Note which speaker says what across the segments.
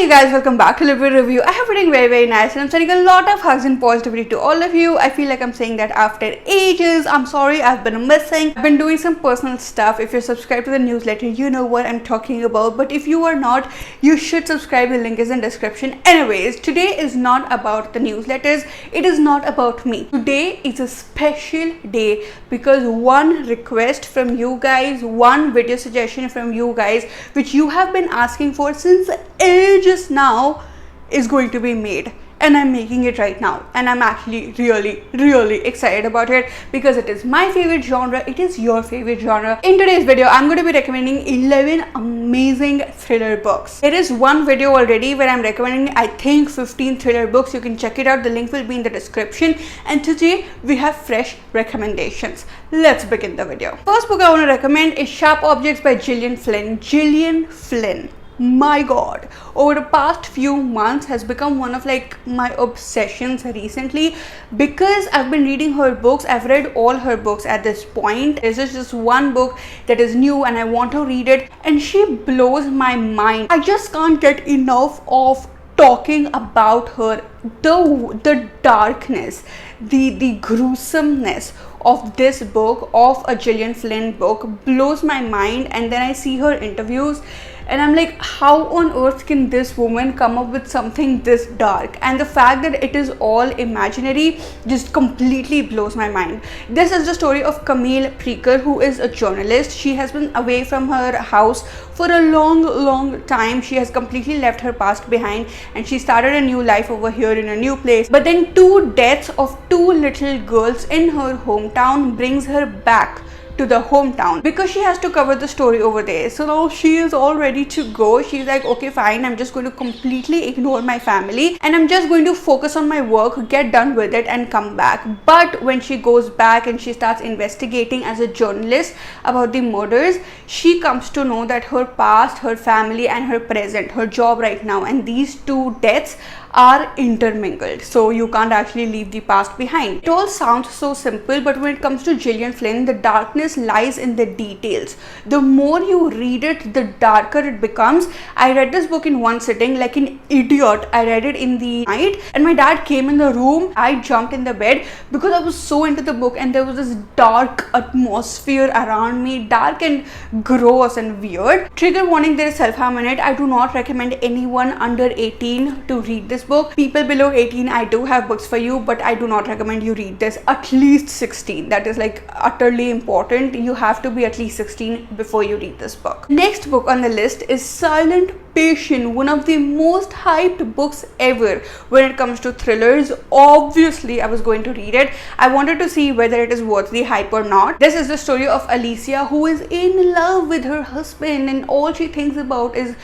Speaker 1: Hey you guys, welcome back to Live Review. I hope you're doing very nice and I'm sending a lot of hugs and positivity to all of you. I feel like I'm saying that after ages. I'm sorry, I've been missing. I've been doing some personal stuff. If you're subscribed to the newsletter, you know what I'm talking about. But if you are not, you should subscribe. The link is in description. Anyways, today is not about the newsletters. It is not about me. Today is a special day because one request from you guys, one video suggestion from you guys, which you have been asking for since ages now, is going to be made, and I'm making it right now, and I'm actually really excited about it because it is my favorite genre. It is your favorite genre. In today's video, I'm going to be recommending 11 amazing thriller books. There is one video already where I'm recommending I think 15 thriller books. You can check it out. The link will be in the description. And today we have fresh recommendations. Let's begin the video. First book I want to recommend is Sharp Objects by Gillian Flynn. Gillian Flynn, my god, over the past few months has become one of my obsessions recently because I've been reading her books. I've read all her books at this point. There's just one book that is new and I want to read it, and she blows my mind. I just can't get enough of talking about her. The darkness, the gruesomeness of this book, of a Gillian Flynn book, blows my mind. And then I see her interviews and I'm like, how on earth can this woman come up with something this dark? And the fact that it is all imaginary just completely blows my mind. This is the story of Camille Preaker, who is a journalist. She has been away from her house for a long time. She has completely left her past behind and she started a new life over here in a new place. But then two deaths of two little girls in her hometown brings her back to the hometown because she has to cover the story over there. So now she is all ready to go. She's like, okay fine, I'm just going to completely ignore my family and I'm just going to focus on my work, get done with it and come back. But when she goes back and she starts investigating as a journalist about the murders, she comes to know that her past, her family and her present, her job right now, and these two deaths are intermingled, so you can't actually leave the past behind. It all sounds so simple, but when it comes to Gillian Flynn, the darkness lies in the details. The more you read it, the darker it becomes. I read this book in one sitting like an idiot. I read it in the night and my dad came in the room. I jumped in the bed because I was so into the book, and there was this dark atmosphere around me, dark and gross and weird. Trigger warning, there is self-harm in it. I do not recommend anyone under 18 to read this book. People below 18, I do have books for you, but I do not recommend you read this. At least 16. That is utterly important. You have to be at least 16 before you read this book. Next book on the list is Silent Patient, one of the most hyped books ever when it comes to thrillers. Obviously I was going to read it. I wanted to see whether it is worth the hype or not. This is the story of Alicia, who is in love with her husband and all she thinks about is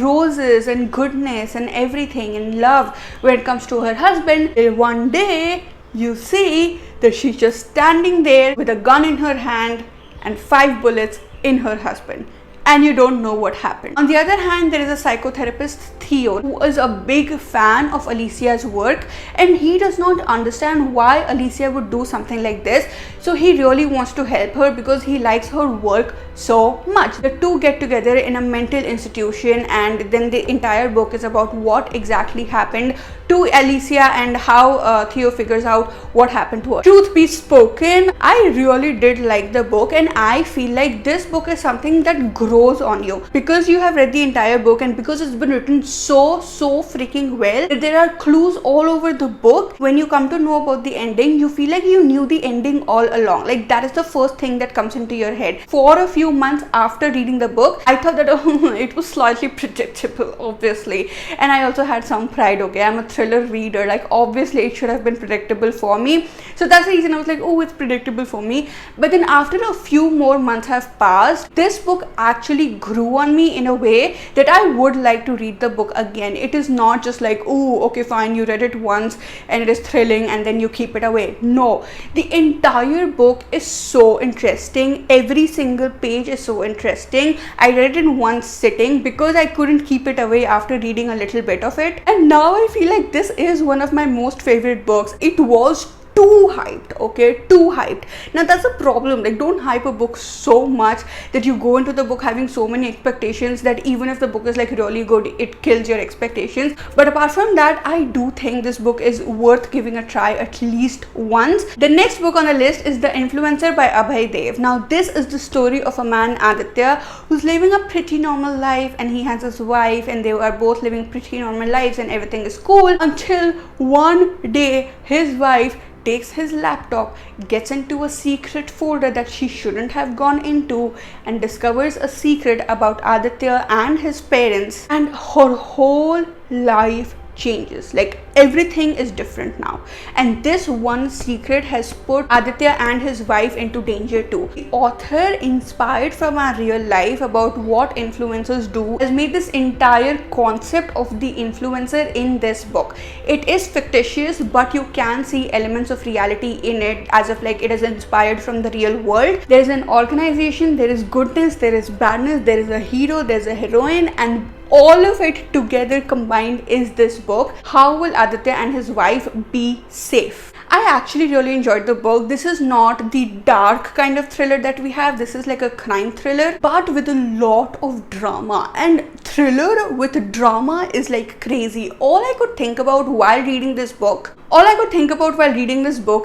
Speaker 1: roses and goodness and everything and love when it comes to her husband. Till one day you see that she's just standing there with a gun in her hand and 5 bullets in her husband, and you don't know what happened. On the other hand, there is a psychotherapist, Theo, who is a big fan of Alicia's work, and he does not understand why Alicia would do something like this. So he really wants to help her because he likes her work so much. The two get together in a mental institution, and then the entire book is about what exactly happened to Alicia and how Theo figures out what happened to her. Truth be spoken, I really did like the book, and I feel like this book is something that grows on you because you have read the entire book, and because it's been written so freaking well. There are clues all over the book. When you come to know about the ending, you feel like you knew the ending all along. Like, that is the first thing that comes into your head. For a few months after reading the book, I thought that it was slightly predictable, obviously, and I also had some pride. Okay, I'm a thriller reader, obviously it should have been predictable for me, so that's the reason I was like, oh, it's predictable for me. But then after a few more months have passed, this book actually grew on me in a way that I would like to read the book again. It is not just like, oh, okay fine, you read it once and it is thrilling and then you keep it away. No, the entire book is so interesting. Every single page is so interesting. I read it in one sitting because I couldn't keep it away after reading a little bit of it, and now I feel like this is one of my most favorite books. It was too hyped, okay, too hyped. Now that's a problem. Like, don't hype a book so much that you go into the book having so many expectations that even if the book is like really good, it kills your expectations. But apart from that, I do think this book is worth giving a try at least once. The next book on the list is The Influencer by Abhay Dev. Now this is the story of a man, Aditya, who's living a pretty normal life, and he has his wife, and they are both living pretty normal lives and everything is cool, until one day his wife takes his laptop, gets into a secret folder that she shouldn't have gone into, and discovers a secret about Aditya and his parents, and her whole life changes. Like, everything is different now, and this one secret has put Aditya and his wife into danger too. The author, inspired from our real life about what influencers do, has made this entire concept of the influencer in this book. It is fictitious, but you can see elements of reality in it, as if like it is inspired from the real world. There is an organization, there is goodness, there is badness, there is a hero, there is a heroine, and all of it together combined is this book. How will Aditya and his wife be safe? I actually really enjoyed the book. This is not the dark kind of thriller that we have. This is like a crime thriller, but with a lot of drama. And thriller with drama is like crazy. All I could think about while reading this book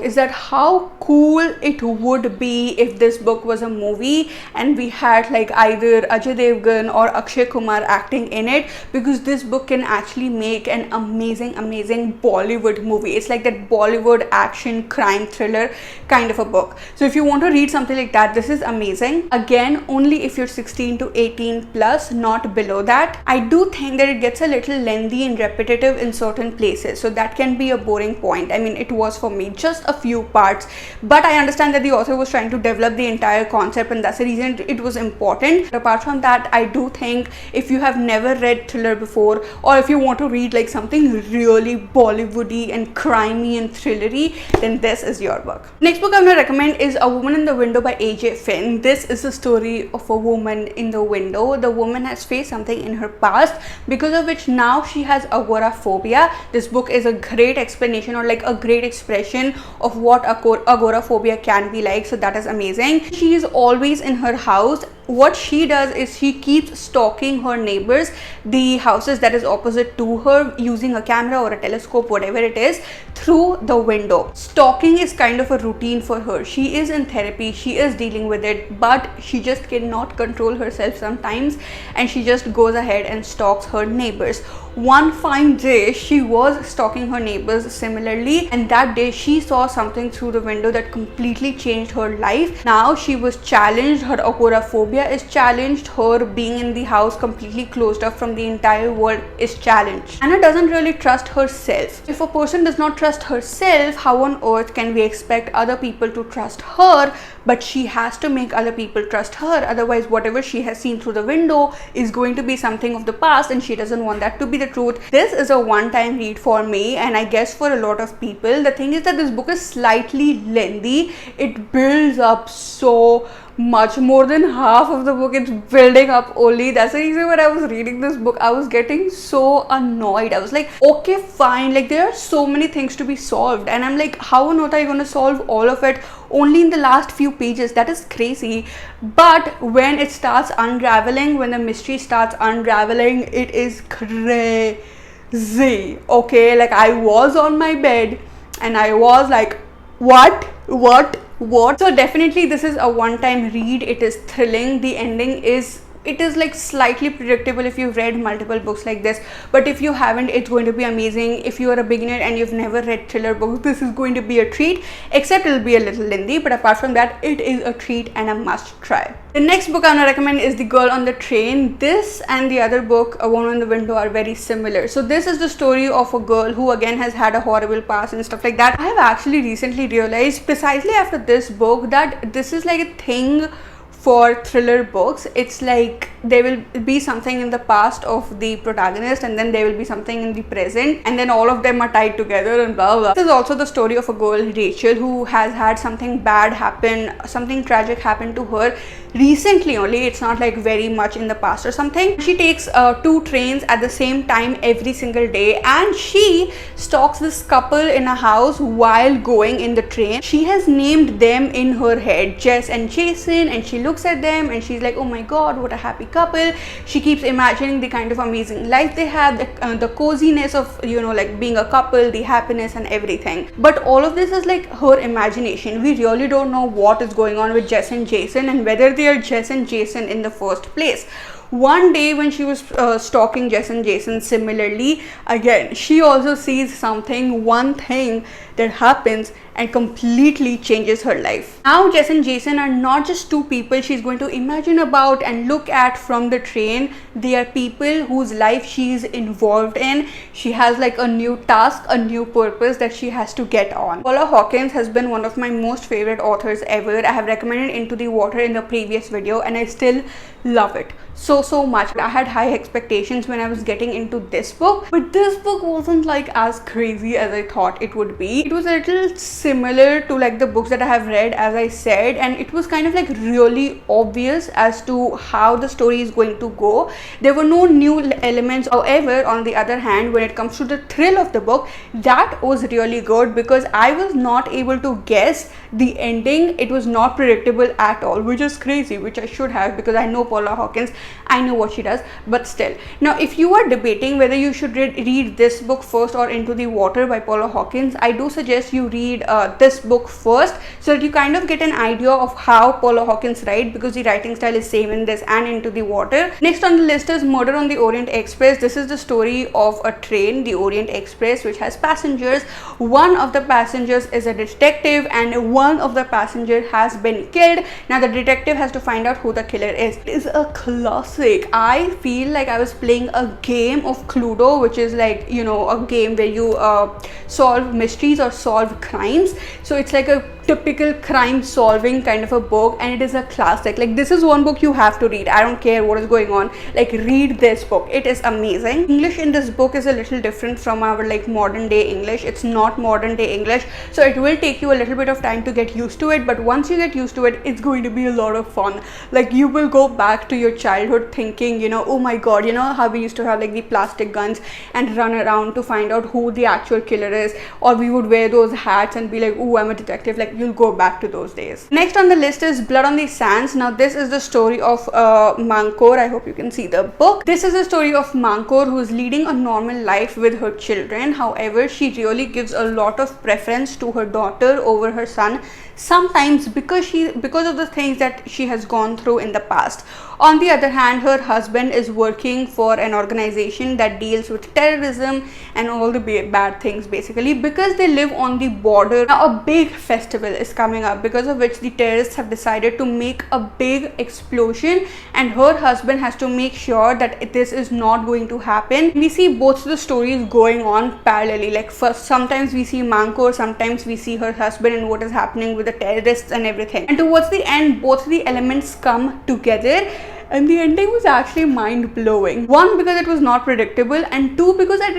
Speaker 1: is that how cool it would be if this book was a movie and we had like either Ajay Devgan or Akshay Kumar acting in it, because this book can actually make an amazing Bollywood movie. It's like that Bollywood action crime thriller kind of a book. So if you want to read something like that, this is amazing. Again, only if you're 16 to 18 plus, not below that. I do think that it gets a little lengthy and repetitive in certain places, so that can be a boring point. I mean, it was for me, just a few parts, but I understand that the author was trying to develop the entire concept, and that's the reason it was important. But apart from that, I do think if you have never read thriller before, or if you want to read like something really Bollywoody and crimey and thrillery, then this is your book. Next book I'm going to recommend is A Woman in the Window by AJ Finn. This is the story of a woman in the window. The woman has faced something in her past, because of which now she has agoraphobia. This book is a great explanation, or like a great expression of what agoraphobia can be like, so that is amazing. She is always in her house. What she does is she keeps stalking her neighbors, the houses that is opposite to her, using a camera or a telescope, whatever it is, through the window. Stalking is kind of a routine for her. She is in therapy, she is dealing with it, but she just cannot control herself sometimes, and she just goes ahead and stalks her neighbors. One fine day, she was stalking her neighbors similarly, and that day she saw something through the window that completely changed her life. Now she was challenged, her agoraphobia is challenged, her being in the house completely closed off from the entire world is challenged. Anna doesn't really trust herself. If a person does not trust herself, how on earth can we expect other people to trust her? But she has to make other people trust her, otherwise whatever she has seen through the window is going to be something of the past, and she doesn't want that to be the truth. This is a one-time read for me, and I guess for a lot of people. The thing is that this book is slightly lengthy. It builds up so much. More than half of the book it's building up only. That's the reason when I was reading this book, I was getting so annoyed. I was like, okay, fine, like there are so many things to be solved, and I'm like, how on earth are you going to solve all of it only in the last few pages? That is crazy. But when it starts unraveling, when the mystery starts unraveling, it is crazy. Okay, like I was on my bed and I was like, what? So definitely this is a one-time read. It is thrilling. The ending is, it is like slightly predictable if you've read multiple books like this, but if you haven't, it's going to be amazing. If you are a beginner and you've never read thriller books, this is going to be a treat, except it'll be a little lengthy, but apart from that, it is a treat and a must try. The next book I'm going to recommend is The Girl on the Train. This and the other book, A Woman in the Window, are very similar. So this is the story of a girl who again has had a horrible past and stuff like that. I have actually recently realized, precisely after this book, that this is like a thing for thriller books. It's like there will be something in the past of the protagonist, and then there will be something in the present, and then all of them are tied together and blah blah. This is also the story of a girl, Rachel, who has had something bad happen, something tragic happen to her recently only. It's not like very much in the past or something. She takes 2 trains at the same time every single day, and she stalks this couple in a house while going in the train. She has named them in her head, Jess and Jason, and she looks at them and she's like, oh my god, what a happy couple. She keeps imagining the kind of amazing life they have, the coziness of, you know, like being a couple, the happiness and everything. But all of this is like her imagination. We really don't know what is going on with Jess and Jason and whether they are Jess and Jason in the first place. One day when she was stalking Jess and Jason, similarly, again, she also sees something, one thing that happens and completely changes her life. Now Jess and Jason are not just 2 people she's going to imagine about and look at from the train. They are people whose life she's involved in. She has like a new task, a new purpose that she has to get on. Paula Hawkins has been one of my most favorite authors ever. I have recommended Into the Water in the previous video and I still love it so much. I had high expectations when I was getting into this book, but this book wasn't like as crazy as I thought it would be. It was a little similar to like the books that I have read, as I said, and it was kind of like really obvious as to how the story is going to go. There were no new elements. However, on the other hand, when it comes to the thrill of the book, that was really good because I was not able to guess the ending. It was not predictable at all, which is crazy, which I should have because I know Paula Hawkins, I know what she does, but still. Now, if you are debating whether you should read this book first or Into the Water by Paula Hawkins, I do suggest you read this book first so that you kind of get an idea of how Paula Hawkins writes, because the writing style is same in this and Into the Water. Next on the list is Murder on the Orient Express. This is the story of a train, the Orient Express, which has passengers. One of the passengers is a detective and one of the passengers has been killed. Now the detective has to find out who the killer is. It is a classic. I feel like I was playing a game of Cluedo, which is like, you know, a game where you solve mysteries or solve crimes. So it's like a typical crime solving kind of a book, and it is a classic. Like, this is one book you have to read. I don't care what is going on, like read this book. It is amazing. English in this book is a little different from our like modern day English. It's not modern day English, so it will take you a little bit of time to get used to it, but once you get used to it, it's going to be a lot of fun. Like, you will go back to your childhood thinking, you know, oh my god, you know how we used to have like the plastic guns and run around to find out who the actual killer is, or we would wear those hats and be like, oh, I'm a detective. Like, you'll go back to those days. Next on the list is Blood on the Sands. Now this is the story of Mankor. I hope you can see the book. This is the story of Mankor, who is leading a normal life with her children. However, she really gives a lot of preference to her daughter over her son, sometimes because of the things that she has gone through in the past. On the other hand, her husband is working for an organization that deals with terrorism and all the bad things, basically, because they live on the border. Now a big festival is coming up, because of which the terrorists have decided to make a big explosion, and her husband has to make sure that this is not going to happen. We see both the stories going on parallelly. Like, first, sometimes we see Mankor, sometimes we see her husband and what is happening with the terrorists and everything, and towards the end both the elements come together, and the ending was actually mind-blowing. One, because it was not predictable, and two, because I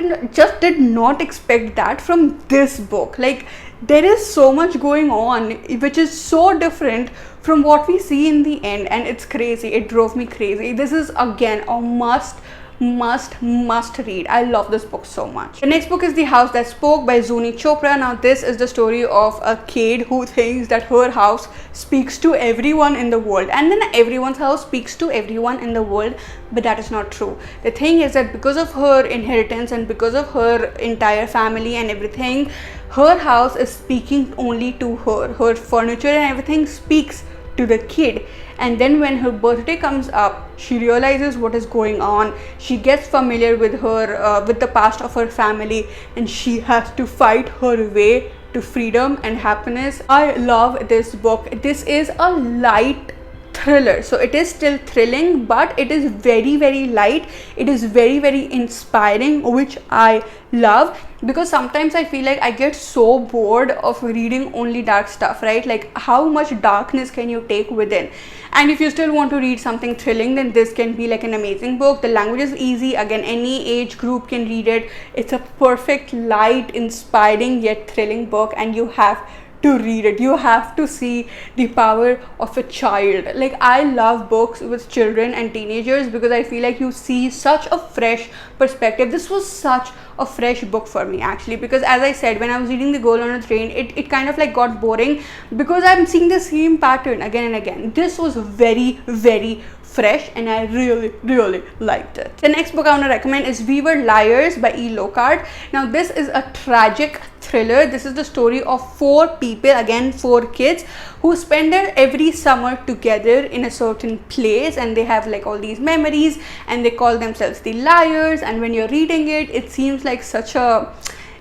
Speaker 1: did not expect that from this book. Like, there is so much going on which is so different from what we see in the end, and it's crazy. It drove me crazy. This is again a must read. I love this book so much. The next book is The House That Spoke by Zuni Chopra. Now this is the story of a kid who thinks that her house speaks to everyone in the world, and then everyone's house speaks to everyone in the world, but that is not true. The thing is that because of her inheritance and because of her entire family and everything, her house is speaking only to her. Her furniture and everything speaks to the kid, and then when her birthday comes up, she realizes what is going on. She gets familiar with her with the past of her family, and she has to fight her way to freedom and happiness. I love this book. This is a light thriller, so it is still thrilling, but it is very light. It is very inspiring, which I love, because sometimes I feel like I get so bored of reading only dark stuff, right? Like, how much darkness can you take within? And if you still want to read something thrilling, then this can be like an amazing book. The language is easy. Again, any age group can read it. It's a perfect, light, inspiring yet thrilling book, and you have to read it. You have to see the power of a child. Like, I love books with children and teenagers because I feel like you see such a fresh perspective. This was such a fresh book for me actually, because as I said, when I was reading The Girl on a Train, it kind of like got boring because I'm seeing the same pattern again and again. This was very, very fresh and I really liked it. The next book I want to recommend is We Were Liars by E. Lockhart. Now this is a tragic thriller. This is the story of 4 people, again 4 kids, who spend their every summer together in a certain place, and they have like all these memories and they call themselves the liars. And when you're reading it, it seems like such a,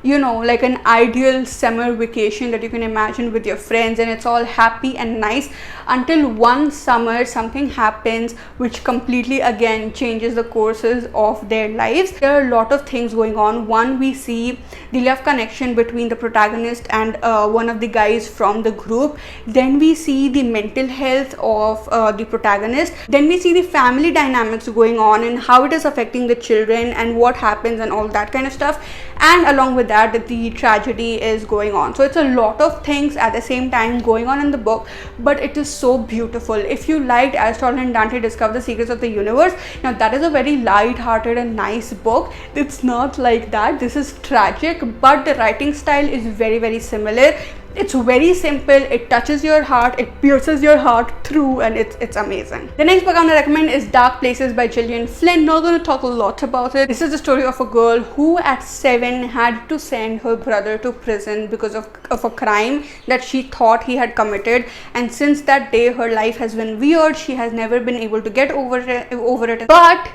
Speaker 1: you know, like an ideal summer vacation that you can imagine with your friends, and it's all happy and nice until one summer something happens which completely again changes the courses of their lives. There are a lot of things going on. One, we see the love connection between the protagonist and one of the guys from the group. Then we see the mental health of the protagonist. Then we see the family dynamics going on and how it is affecting the children and what happens and all that kind of stuff. And along with that, the tragedy is going on. So it's a lot of things at the same time going on in the book, but it is so beautiful. If you liked Aristotle and Dante Discover the Secrets of the Universe, now that is a very light-hearted and nice book. It's not like that. This is tragic, but the writing style is very, very similar. It's very simple, it touches your heart, it pierces your heart through, and it's amazing. The next book I'm gonna recommend is Dark Places by Gillian Flynn. Not gonna talk a lot about it. This is the story of a girl who at 7 had to send her brother to prison because of a crime that she thought he had committed, and since that day her life has been weird. She has never been able to get over it. But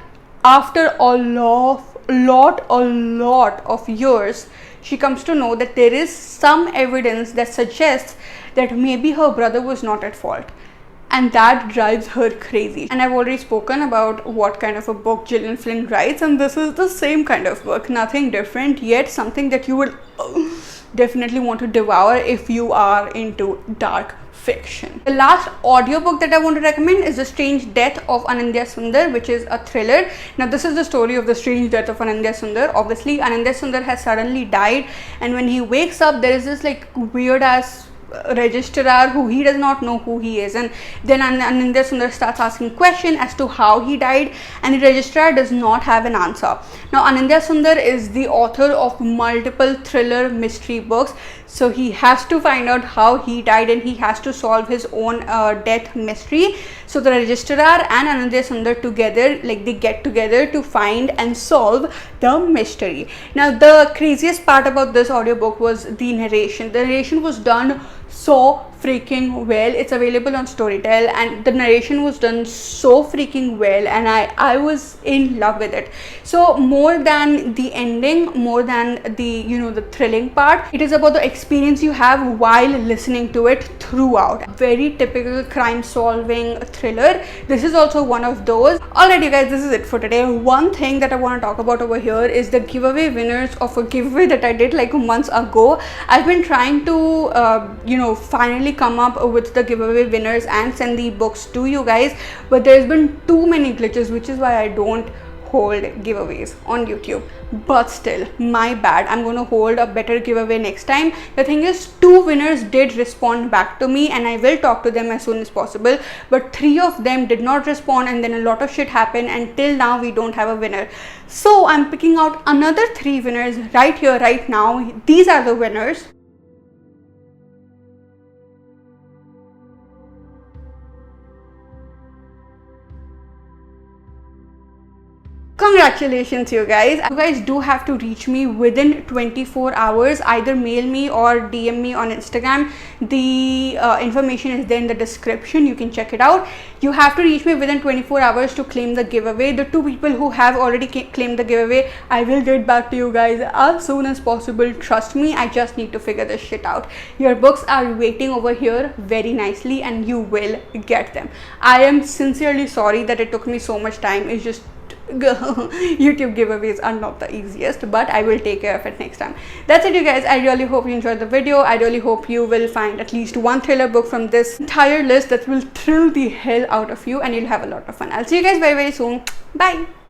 Speaker 1: after a lot of years, she comes to know that there is some evidence that suggests that maybe her brother was not at fault, and that drives her crazy. And I've already spoken about what kind of a book Gillian Flynn writes, and this is the same kind of book. Nothing different, yet something that you would definitely want to devour if you are into dark fiction. The last audiobook that I want to recommend is The Strange Death of Anindya Sundar, which is a thriller. Now this is the story of the strange death of Anindya Sundar. Obviously Anindya Sundar has suddenly died, and when he wakes up there is this like weird ass registrar who he does not know who he is, and then Anindya Sundar starts asking questions as to how he died, and the registrar does not have an answer. Now Anindya Sundar is the author of multiple thriller mystery books, so he has to find out how he died and he has to solve his own death mystery. So the registrar and Anindya Sundar together, like they get together to find and solve the mystery. Now the craziest part about this audiobook was the narration. The narration was done so freaking well. It's available on Storytel, and the narration was done so freaking well, and I was in love with it. So more than the ending, more than the, you know, the thrilling part, it is about the experience you have while listening to it throughout. Very typical crime solving thriller. This is also one of those. Alright you guys, this is it for today. One thing that I want to talk about over here is the giveaway winners of a giveaway that I did like months ago. I've been trying to you know, finally come up with the giveaway winners and send the books to you guys, but there's been too many glitches, which is why I don't hold giveaways on YouTube. But still, my bad. I'm going to hold a better giveaway next time. The thing is, 2 winners did respond back to me, and I will talk to them as soon as possible, but 3 of them did not respond, and then a lot of shit happened, and till now we don't have a winner. So I'm picking out another 3 winners right here, right now. These are the winners. Congratulations you guys. You guys do have to reach me within 24 hours. Either mail me or DM me on Instagram. The information is there in the description. You can check it out. You have to reach me within 24 hours to claim the giveaway. The 2 people who have already claimed the giveaway, I will get back to you guys as soon as possible. Trust me, I just need to figure this shit out. Your books are waiting over here very nicely, and you will get them. I am sincerely sorry that it took me so much time. It's just YouTube giveaways are not the easiest, but I will take care of it next time. That's it you guys. I really hope you enjoyed the video. I really hope you will find at least one thriller book from this entire list that will thrill the hell out of you, and you'll have a lot of fun. I'll see you guys very, very soon. Bye.